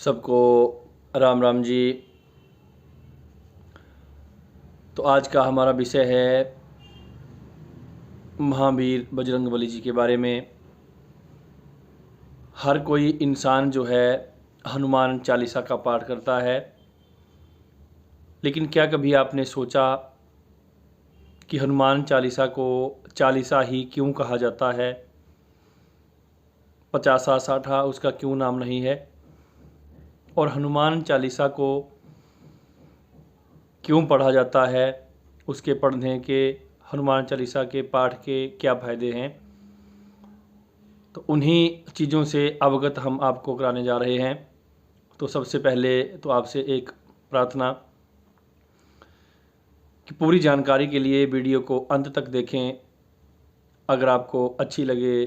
सबको राम राम जी। तो आज का हमारा विषय है महावीर बजरंगबली जी के बारे में। हर कोई इंसान जो है हनुमान चालीसा का पाठ करता है, लेकिन क्या कभी आपने सोचा कि हनुमान चालीसा को चालीसा ही क्यों कहा जाता है? 50 60 उसका क्यों नाम नहीं है? और हनुमान चालीसा को क्यों पढ़ा जाता है? उसके पढ़ने के, हनुमान चालीसा के पाठ के क्या फ़ायदे हैं? तो उन्हीं चीज़ों से अवगत हम आपको कराने जा रहे हैं। तो सबसे पहले तो आपसे एक प्रार्थना कि पूरी जानकारी के लिए वीडियो को अंत तक देखें। अगर आपको अच्छी लगे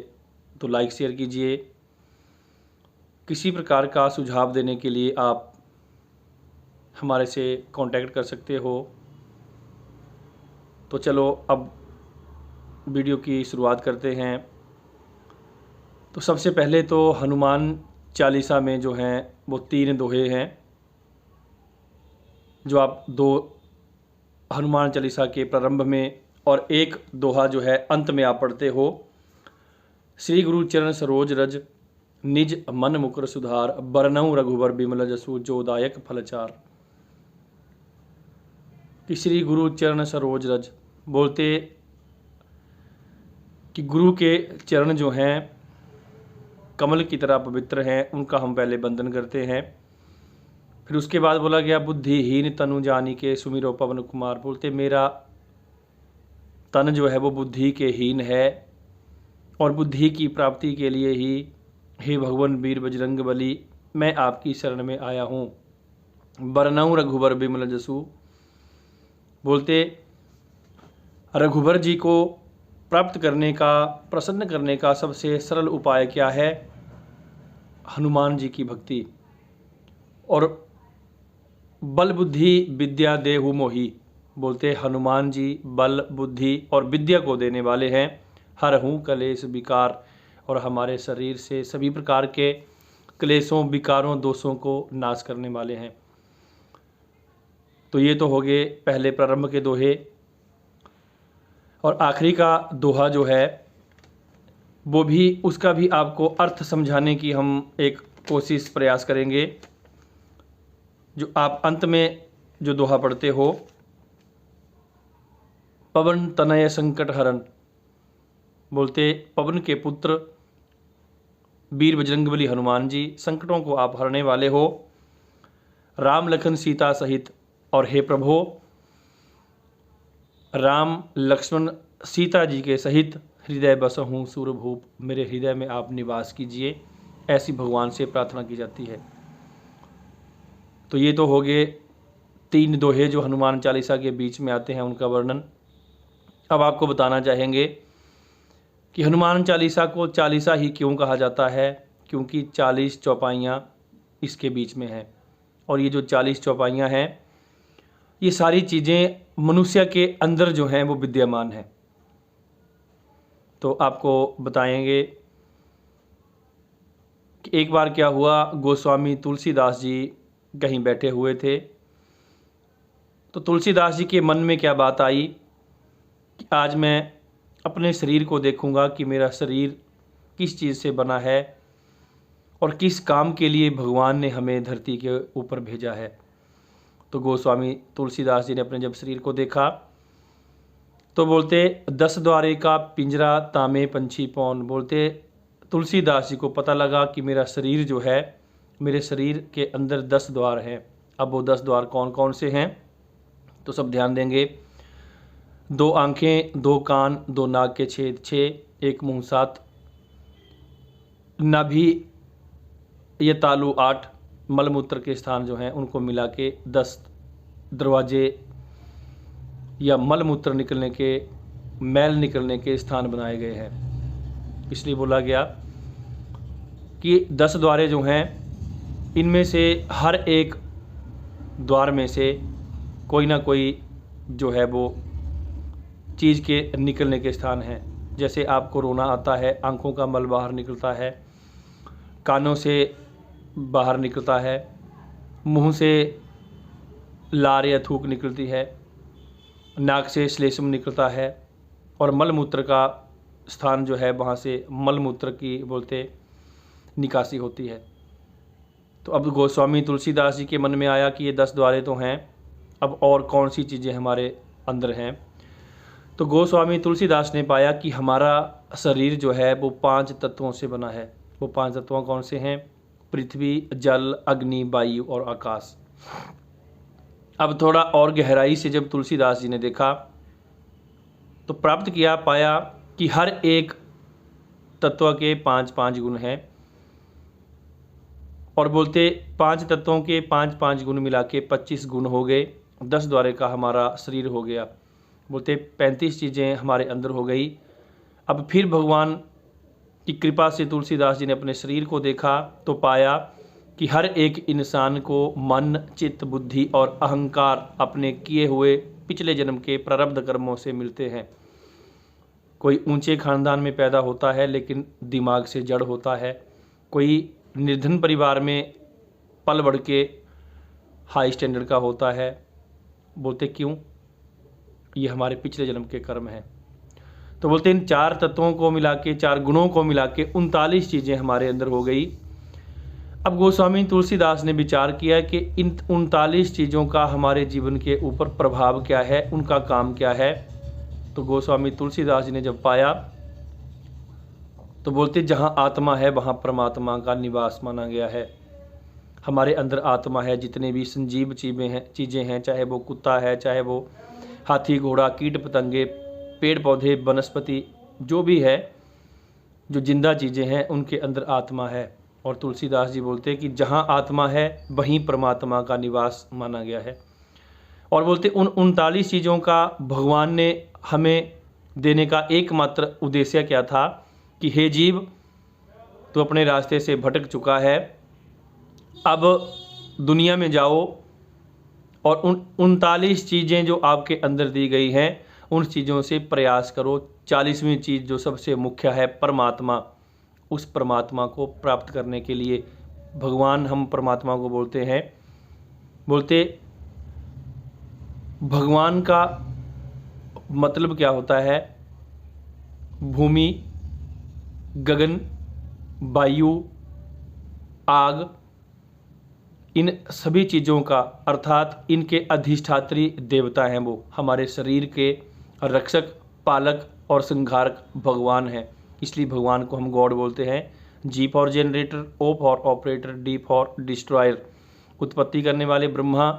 तो लाइक शेयर कीजिए। किसी प्रकार का सुझाव देने के लिए आप हमारे से कांटेक्ट कर सकते हो। तो चलो अब वीडियो की शुरुआत करते हैं। तो सबसे पहले तो हनुमान चालीसा में जो हैं वो 3 दोहे हैं, जो आप 2 हनुमान चालीसा के प्रारंभ में और 1 दोहा जो है अंत में आप पढ़ते हो। श्री गुरु चरण सरोज रज, निज मन मुकुर सुधार, बरनऊँ रघुबर बिमल जसु, जो दायक फलचार। कि श्री गुरु चरण सरोज रज बोलते कि गुरु के चरण जो हैं कमल की तरह पवित्र हैं, उनका हम पहले वंदन करते हैं। फिर उसके बाद बोला गया बुद्धिहीन तनु जानी के, सुमिरो पवन कुमार। बोलते मेरा तन जो है वो बुद्धि के हीन है, और बुद्धि की प्राप्ति के लिए ही हे भगवान वीर बजरंगबली मैं आपकी शरण में आया हूँ। बरनऊँ रघुबर बिमल जसु। बोलते रघुबर जी को प्राप्त करने का, प्रसन्न करने का सबसे सरल उपाय क्या है? हनुमान जी की भक्ति। और बल बुद्धि विद्या देहु मोही। बोलते हनुमान जी बल बुद्धि और विद्या को देने वाले हैं। हरहूँ कलेश विकार, और हमारे शरीर से सभी प्रकार के क्लेशों, विकारों, दोषों को नाश करने वाले हैं। तो ये तो हो गए पहले प्रारंभ के दोहे। और आखिरी का दोहा जो है वो भी, उसका भी आपको अर्थ समझाने की हम एक कोशिश प्रयास करेंगे। जो आप अंत में जो दोहा पढ़ते हो, पवन तनय संकट हरण। बोलते पवन के पुत्र वीर बजरंगबली हनुमान जी, संकटों को आप हरने वाले हो। राम लखन सीता सहित, और हे प्रभु राम लक्ष्मण सीता जी के सहित हृदय बसहूँ सूरभूप, मेरे हृदय में आप निवास कीजिए, ऐसी भगवान से प्रार्थना की जाती है। तो ये तो हो गए 3 दोहे जो हनुमान चालीसा के बीच में आते हैं, उनका वर्णन। अब आपको बताना चाहेंगे कि हनुमान चालीसा को चालीसा ही क्यों कहा जाता है? क्योंकि 40 चौपाइयाँ इसके बीच में हैं, और ये जो 40 चौपाइयाँ हैं ये सारी चीज़ें मनुष्य के अंदर जो हैं वो विद्यमान हैं। तो आपको बताएंगे कि एक बार क्या हुआ, गोस्वामी तुलसीदास जी कहीं बैठे हुए थे। तो तुलसीदास जी के मन में क्या बात आई कि आज मैं अपने शरीर को देखूंगा कि मेरा शरीर किस चीज़ से बना है और किस काम के लिए भगवान ने हमें धरती के ऊपर भेजा है। तो गोस्वामी तुलसीदास जी ने अपने जब शरीर को देखा तो बोलते 10 द्वारे का पिंजरा तामे पंछी पौन। बोलते तुलसीदास जी को पता लगा कि मेरा शरीर जो है, मेरे शरीर के अंदर 10 द्वार हैं। अब वो 10 द्वार कौन कौन से हैं? तो सब ध्यान देंगे। 2 आँखें, 2 कान, 2 नाक के छेद 6, 1 मुँह 7, नाभि ये तालु 8, मलमूत्र के स्थान जो हैं उनको मिला के 10 दरवाजे या मलमूत्र निकलने के, मैल निकलने के स्थान बनाए गए हैं। इसलिए बोला गया कि 10 द्वारें जो हैं इनमें से हर एक द्वार में से कोई ना कोई जो है वो चीज़ के निकलने के स्थान हैं। जैसे आपको रोना आता है, आंखों का मल बाहर निकलता है, कानों से बाहर निकलता है, मुंह से लार या थूक निकलती है, नाक से श्लेष्म निकलता है और मलमूत्र का स्थान जो है वहाँ से मलमूत्र की बोलते निकासी होती है। तो अब गोस्वामी तुलसीदास जी के मन में आया कि ये 10 द्वारे तो हैं, अब और कौन सी चीज़ें हमारे अंदर हैं। तो गोस्वामी तुलसीदास ने पाया कि हमारा शरीर जो है वो 5 तत्वों से बना है। वो 5 तत्व कौन से हैं? पृथ्वी, जल, अग्नि, वायु और आकाश। अब थोड़ा और गहराई से जब तुलसीदास जी ने देखा तो प्राप्त किया, पाया कि हर एक तत्व के 5-5 गुण हैं और बोलते 5 तत्वों के 5-5 गुण मिला के 25 गुण हो गए, 10 द्वारे का हमारा शरीर हो गया। बोलते 35 चीज़ें हमारे अंदर हो गई। अब फिर भगवान की कृपा से तुलसीदास जी ने अपने शरीर को देखा तो पाया कि हर एक इंसान को मन, चित्त, बुद्धि और अहंकार अपने किए हुए पिछले जन्म के प्रारब्ध कर्मों से मिलते हैं। कोई ऊंचे खानदान में पैदा होता है लेकिन दिमाग से जड़ होता है, कोई निर्धन परिवार में पल बढ़ के हाई स्टैंडर्ड का होता है। बोलते क्यों? ये हमारे पिछले जन्म के कर्म हैं। तो बोलते इन 4 तत्वों को मिला के, 4 गुणों को मिला के 39 चीज़ें हमारे अंदर हो गई। अब गोस्वामी तुलसीदास ने विचार किया कि इन 39 चीज़ों का हमारे जीवन के ऊपर प्रभाव क्या है, उनका काम क्या है। तो गोस्वामी तुलसीदास जी ने जब पाया तो बोलते जहाँ आत्मा है वहाँ परमात्मा का निवास माना गया है। हमारे अंदर आत्मा है, जितने भी संजीव चीज़ें हैं, चाहे वो कुत्ता है, चाहे वो हाथी, घोड़ा, कीट पतंगे, पेड़ पौधे, वनस्पति, जो भी है, जो जिंदा चीज़ें हैं उनके अंदर आत्मा है। और तुलसीदास जी बोलते हैं कि जहाँ आत्मा है वहीं परमात्मा का निवास माना गया है। और बोलते उन 39 चीज़ों का भगवान ने हमें देने का एकमात्र उद्देश्य क्या था कि हे जीव, तो अपने रास्ते से भटक चुका है, अब दुनिया में जाओ और उन 39 चीज़ें जो आपके अंदर दी गई हैं उन चीज़ों से प्रयास करो। 40वीं चीज़ जो सबसे मुख्य है परमात्मा, उस परमात्मा को प्राप्त करने के लिए भगवान, हम परमात्मा को बोलते हैं, बोलते भगवान का मतलब क्या होता है? भूमि, गगन, वायु, आग, इन सभी चीज़ों का अर्थात इनके अधिष्ठात्री देवता हैं। वो हमारे शरीर के रक्षक, पालक और संहारक भगवान हैं। इसलिए भगवान को हम गॉड बोलते हैं। G for generator, O for operator, D for destroyer. उत्पत्ति करने वाले ब्रह्मा,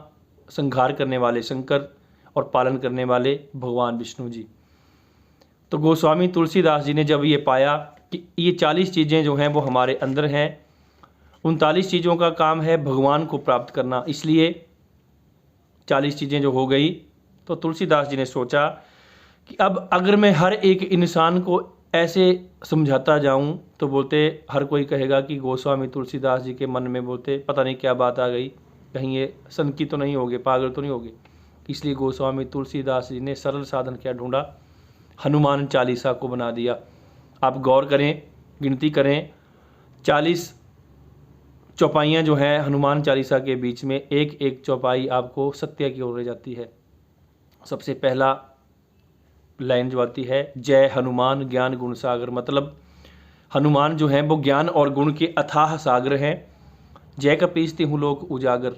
संहार करने वाले शंकर और पालन करने वाले भगवान विष्णु जी। तो गोस्वामी तुलसीदास जी ने जब ये पाया कि ये 40 चीज़ें जो हैं वो हमारे अंदर हैं, 39 चीज़ों का काम है भगवान को प्राप्त करना, इसलिए 40 चीज़ें जो हो गई, तो तुलसीदास जी ने सोचा कि अब अगर मैं हर एक इंसान को ऐसे समझाता जाऊं तो बोलते हर कोई कहेगा कि गोस्वामी तुलसीदास जी के मन में बोलते पता नहीं क्या बात आ गई, कहीं ये सनकी तो नहीं होगे, पागल तो नहीं होगे। इसलिए गोस्वामी तुलसीदास जी ने सरल साधन क्या ढूंढा? हनुमान चालीसा को बना दिया। आप गौर करें, गिनती करें, 40 चौपाइयाँ जो हैं हनुमान चालीसा के बीच में, एक एक चौपाई आपको सत्य की ओर ले जाती है। सबसे पहला लाइन जो आती है, जय हनुमान ज्ञान गुण सागर, मतलब हनुमान जो हैं वो ज्ञान और गुण के अथाह सागर हैं। जय कपीसते हूँ लोक उजागर,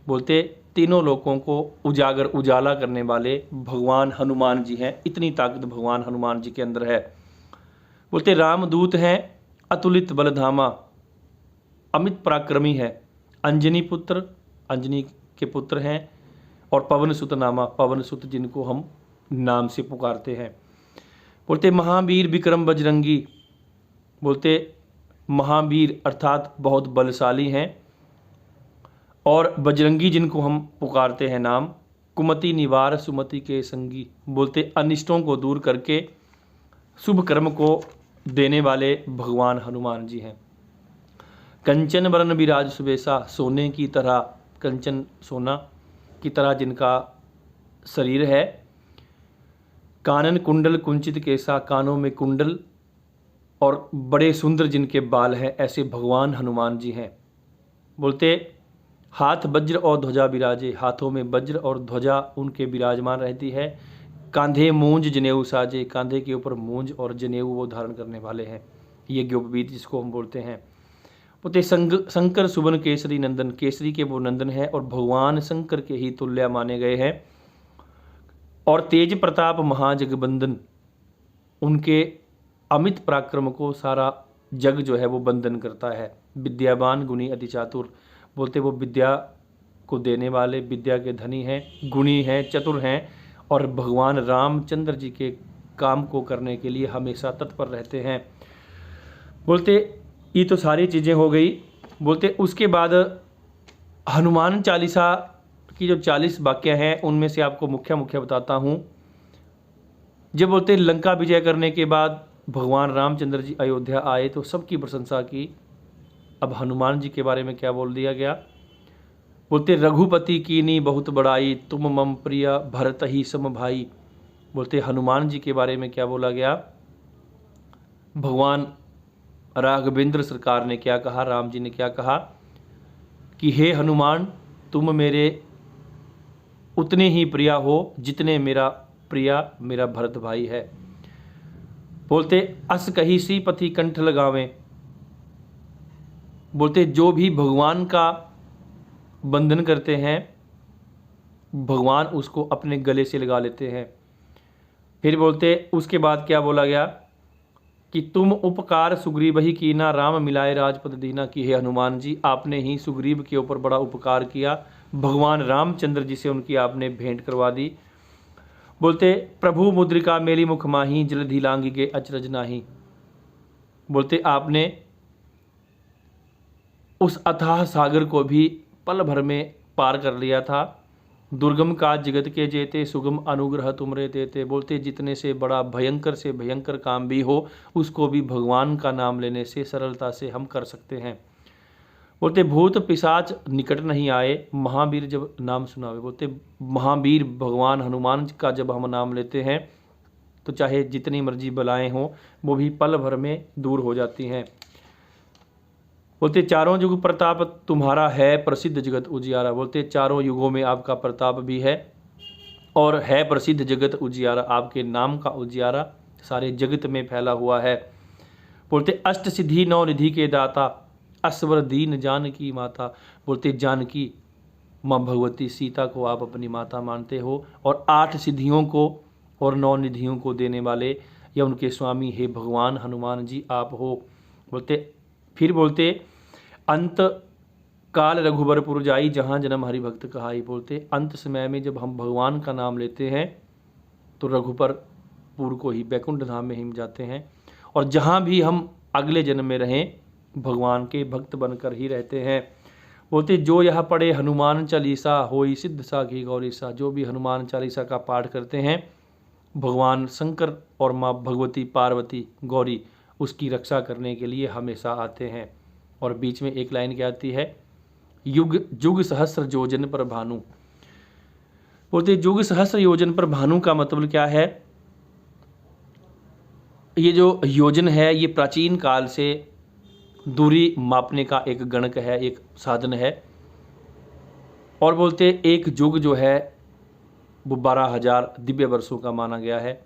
बोलते तीनों लोगों को उजागर, उजाला करने वाले भगवान हनुमान जी हैं। इतनी ताकत भगवान हनुमान जी के अंदर है। बोलते रामदूत हैं, अतुलित बलधामा, अमित पराक्रमी है, अंजनी पुत्र, अंजनी के पुत्र हैं, और पवन सुत नामा, पवन सुत जिनको हम नाम से पुकारते हैं। बोलते महावीर विक्रम बजरंगी, बोलते महावीर अर्थात बहुत बलशाली हैं, और बजरंगी जिनको हम पुकारते हैं नाम, कुमति निवार सुमति के संगी, बोलते अनिष्टों को दूर करके शुभ कर्म को देने वाले भगवान हनुमान जी हैं। कंचन वरण विराज सुबेसा, सोने की तरह, कंचन सोना की तरह जिनका शरीर है, कानन कुंडल कुंचित केसा, कानों में कुंडल और बड़े सुंदर जिनके बाल हैं, ऐसे भगवान हनुमान जी हैं। बोलते हाथ वज्र और ध्वजा विराजे, हाथों में वज्र और ध्वजा उनके विराजमान रहती है। कांधे मूंज जनेऊ साजे, कांधे के ऊपर मूंज और जनेऊ वो धारण करने वाले हैं, यज्ञोपवीत जिसको हम बोलते हैं। बोलते शंकर सुबन केसरी नंदन, केसरी के वो नंदन है और भगवान शंकर के ही तुल्य माने गए हैं। और तेज प्रताप महाजगबंदन, उनके अमित पराक्रम को सारा जग जो है वो बंधन करता है। विद्यावान गुणी अति चातुर, बोलते वो विद्या को देने वाले, विद्या के धनी हैं, गुणी हैं, चतुर हैं और भगवान रामचंद्र जी के काम को करने के लिए हमेशा तत्पर रहते हैं। बोलते ये तो सारी चीज़ें हो गई। बोलते उसके बाद हनुमान चालीसा की जो 40 वाक्य हैं उनमें से आपको मुख्य बताता हूँ। जब बोलते लंका विजय करने के बाद भगवान रामचंद्र जी अयोध्या आए तो सबकी प्रशंसा की। अब हनुमान जी के बारे में क्या बोल दिया गया, बोलते रघुपति कीनी बहुत बड़ाई, तुम मम प्रिय भरत ही सम भाई। बोलते हनुमान जी के बारे में क्या बोला गया, भगवान राघवेंद्र सरकार ने क्या कहा, राम जी ने क्या कहा कि हे हनुमान तुम मेरे उतने ही प्रिया हो जितने मेरा प्रिया मेरा भरत भाई है। बोलते अस कही सी पति कंठ लगावें, बोलते जो भी भगवान का बंधन करते हैं भगवान उसको अपने गले से लगा लेते हैं। फिर बोलते उसके बाद क्या बोला गया कि तुम उपकार सुग्रीव ही कीना, राम मिलाए राजपद दीना। कि हे हनुमान जी आपने ही सुग्रीव के ऊपर बड़ा उपकार किया, भगवान रामचंद्र जी से उनकी आपने भेंट करवा दी। बोलते प्रभु मुद्रिका मेली मुख माही, जलधि लांगी के अचरज नाही। बोलते आपने उस अथाह सागर को भी पल भर में पार कर लिया था। दुर्गम का जगत के जेते, सुगम अनुग्रह तुमरे देते। बोलते जितने से भयंकर काम भी हो उसको भी भगवान का नाम लेने से सरलता से हम कर सकते हैं। बोलते भूत पिशाच निकट नहीं आए, महावीर जब नाम सुनावे। बोलते महावीर भगवान हनुमान का जब हम नाम लेते हैं तो चाहे जितनी मर्जी बलाएं हों वो भी पल भर में दूर हो जाती हैं। बोलते चारों युग प्रताप तुम्हारा है, प्रसिद्ध जगत उजियारा। बोलते चारों युगों में आपका प्रताप भी है और है प्रसिद्ध जगत उजियारा, आपके नाम का उजियारा सारे जगत में फैला हुआ है। बोलते अष्ट सिद्धि नौ निधि के दाता, असवर दीन जानकी माता। बोलते जानकी माँ भगवती सीता को आप अपनी माता मानते हो और 8 सिद्धियों को और 9 निधियों को देने वाले या उनके स्वामी हे भगवान हनुमान जी आप हो। बोलते फिर बोलते अंत काल रघुबरपुर जाई, जहाँ जन्म हरिभक्त कहाई। बोलते अंत समय में जब हम भगवान का नाम लेते हैं तो रघुबरपुर को ही बैकुंठ धाम में हम जाते हैं और जहाँ भी हम अगले जन्म में रहें भगवान के भक्त बनकर ही रहते हैं। बोलते जो यह पढ़े हनुमान चालीसा, होई सिद्ध साखी गौरीसा। जो भी हनुमान चालीसा का पाठ करते हैं भगवान शंकर और माँ भगवती पार्वती गौरी उसकी रक्षा करने के लिए हमेशा आते हैं। और बीच में एक लाइन क्या आती है, युग युग सहस्र योजन पर भानु। बोलते युग सहस्र योजन पर भानु का मतलब क्या है, ये जो योजन है ये प्राचीन काल से दूरी मापने का एक गणक है, एक साधन है। और बोलते एक युग जो है वो 12,000 दिव्य वर्षों का माना गया है।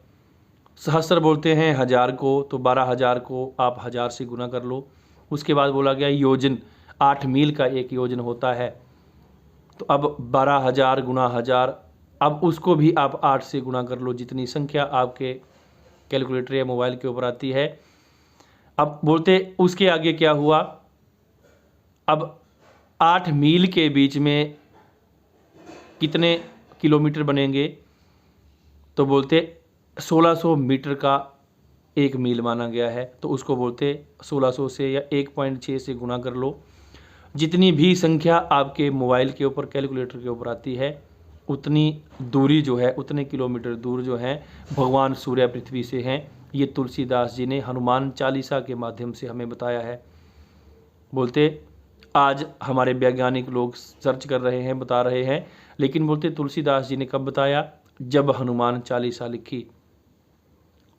सहस्र बोलते हैं 1000 को, तो 12,000 को आप 1000 से गुना कर लो। उसके बाद बोला गया योजन, 8 मील का एक योजन होता है। तो अब 12,000 गुना 1000, अब उसको भी आप 8 से गुना कर लो, जितनी संख्या आपके कैलकुलेटर या मोबाइल के ऊपर आती है। अब बोलते उसके आगे क्या हुआ, अब 8 मील के बीच में कितने किलोमीटर बनेंगे, तो बोलते 1600 मीटर का एक मील माना गया है। तो उसको बोलते 1600 से या 1.6 से गुना कर लो। जितनी भी संख्या आपके मोबाइल के ऊपर कैलकुलेटर के ऊपर आती है उतनी दूरी जो है, उतने किलोमीटर दूर जो है भगवान सूर्य पृथ्वी से हैं। ये तुलसीदास जी ने हनुमान चालीसा के माध्यम से हमें बताया है। बोलते आज हमारे वैज्ञानिक लोग सर्च कर रहे हैं, बता रहे हैं, लेकिन बोलते तुलसीदास जी ने कब बताया, जब हनुमान चालीसा लिखी।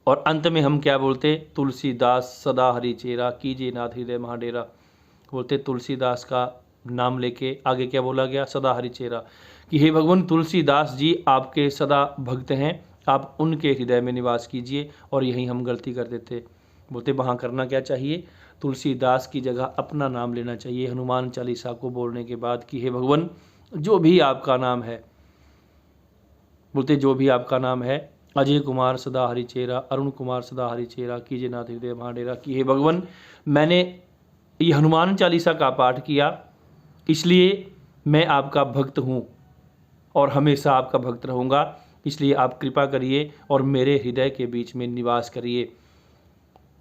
और अंत में हम क्या बोलते, तुलसीदास सदा हरि चेरा, कीजिए नाथ हृदय महाडेरा। बोलते तुलसीदास का नाम लेके आगे क्या बोला गया, सदा हरि चेरा, कि हे भगवान तुलसीदास जी आपके सदा भक्त हैं, आप उनके हृदय में निवास कीजिए। और यही हम गलती करते थे। बोलते वहाँ करना क्या चाहिए, तुलसीदास की जगह अपना नाम लेना चाहिए हनुमान चालीसा को बोलने के बाद, कि हे भगवान जो भी आपका नाम है, बोलते जो भी आपका नाम है, अजय कुमार सदा हरि चेरा, अरुण कुमार सदा हरि चेरा, कीजिए नाथ हृदय भांडेरा, कि हे भगवान मैंने ये हनुमान चालीसा का पाठ किया, इसलिए मैं आपका भक्त हूँ और हमेशा आपका भक्त रहूँगा, इसलिए आप कृपा करिए और मेरे हृदय के बीच में निवास करिए।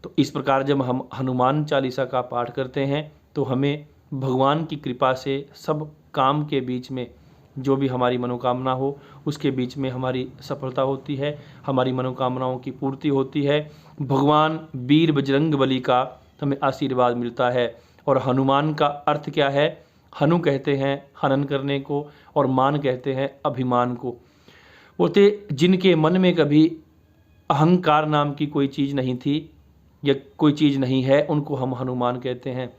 तो इस प्रकार जब हम हनुमान चालीसा का पाठ करते हैं तो हमें भगवान की कृपा से सब काम के बीच में जो भी हमारी मनोकामना हो उसके बीच में हमारी सफलता होती है, हमारी मनोकामनाओं की पूर्ति होती है। भगवान वीर बजरंगबली का हमें आशीर्वाद मिलता है। और हनुमान का अर्थ क्या है, हनु कहते हैं हनन करने को और मान कहते हैं अभिमान को। बोलते जिनके मन में कभी अहंकार नाम की कोई चीज़ नहीं थी या कोई चीज़ नहीं है, उनको हम हनुमान कहते हैं।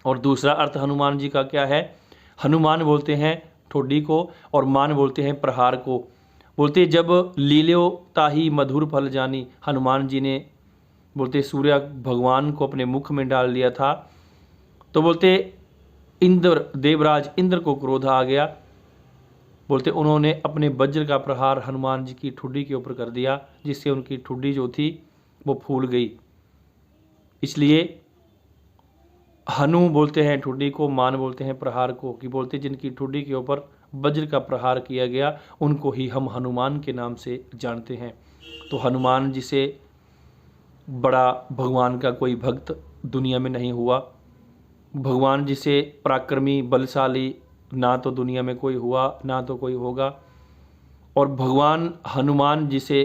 और दूसरा अर्थ हनुमान जी का क्या है, हनुमान बोलते हैं ठोडी को और मान बोलते हैं प्रहार को। बोलते जब लील्यो ताही मधुर फल जानी, हनुमान जी ने बोलते सूर्य भगवान को अपने मुख में डाल लिया था, तो बोलते इंद्र देवराज इंद्र को क्रोध आ गया। बोलते उन्होंने अपने वज्र का प्रहार हनुमान जी की ठुड्डी के ऊपर कर दिया, जिससे उनकी ठुड्डी जो थी वो फूल गई। इसलिए हनु बोलते हैं ठुड्डी को, मान बोलते हैं प्रहार को, कि बोलते जिनकी ठुड्डी के ऊपर वज्र का प्रहार किया गया उनको ही हम हनुमान के नाम से जानते हैं। तो हनुमान जी से बड़ा भगवान का कोई भक्त दुनिया में नहीं हुआ। भगवान जी से पराक्रमी बलशाली ना तो दुनिया में कोई हुआ ना तो कोई होगा। और भगवान हनुमान जी से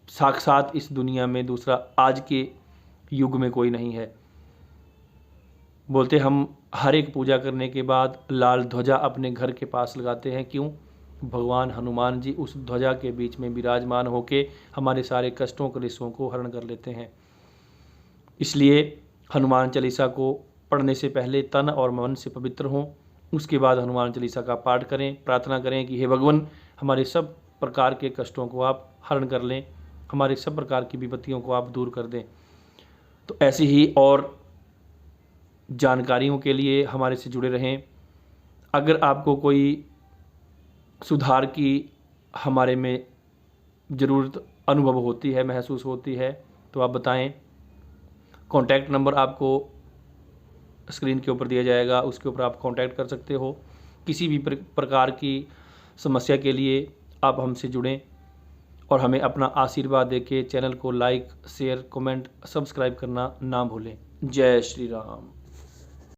साक्षात इस दुनिया में दूसरा आज के युग में कोई नहीं है। बोलते हम हर एक पूजा करने के बाद लाल ध्वजा अपने घर के पास लगाते हैं, क्यों, भगवान हनुमान जी उस ध्वजा के बीच में विराजमान होके हमारे सारे कष्टों क्लेशों को हरण कर लेते हैं। इसलिए हनुमान चालीसा को पढ़ने से पहले तन और मन से पवित्र हों, उसके बाद हनुमान चालीसा का पाठ करें, प्रार्थना करें कि हे भगवान हमारे सब प्रकार के कष्टों को आप हरण कर लें, हमारे सब प्रकार की विपत्तियों को आप दूर कर दें। तो ऐसी ही और जानकारियों के लिए हमारे से जुड़े रहें। अगर आपको कोई सुधार की हमारे में ज़रूरत अनुभव होती है, महसूस होती है, तो आप बताएं। कॉन्टैक्ट नंबर आपको स्क्रीन के ऊपर दिया जाएगा, उसके ऊपर आप कांटेक्ट कर सकते हो। किसी भी प्रकार की समस्या के लिए आप हमसे जुड़ें और हमें अपना आशीर्वाद देके चैनल को लाइक शेयर कमेंट सब्सक्राइब करना ना भूलें। जय श्री राम।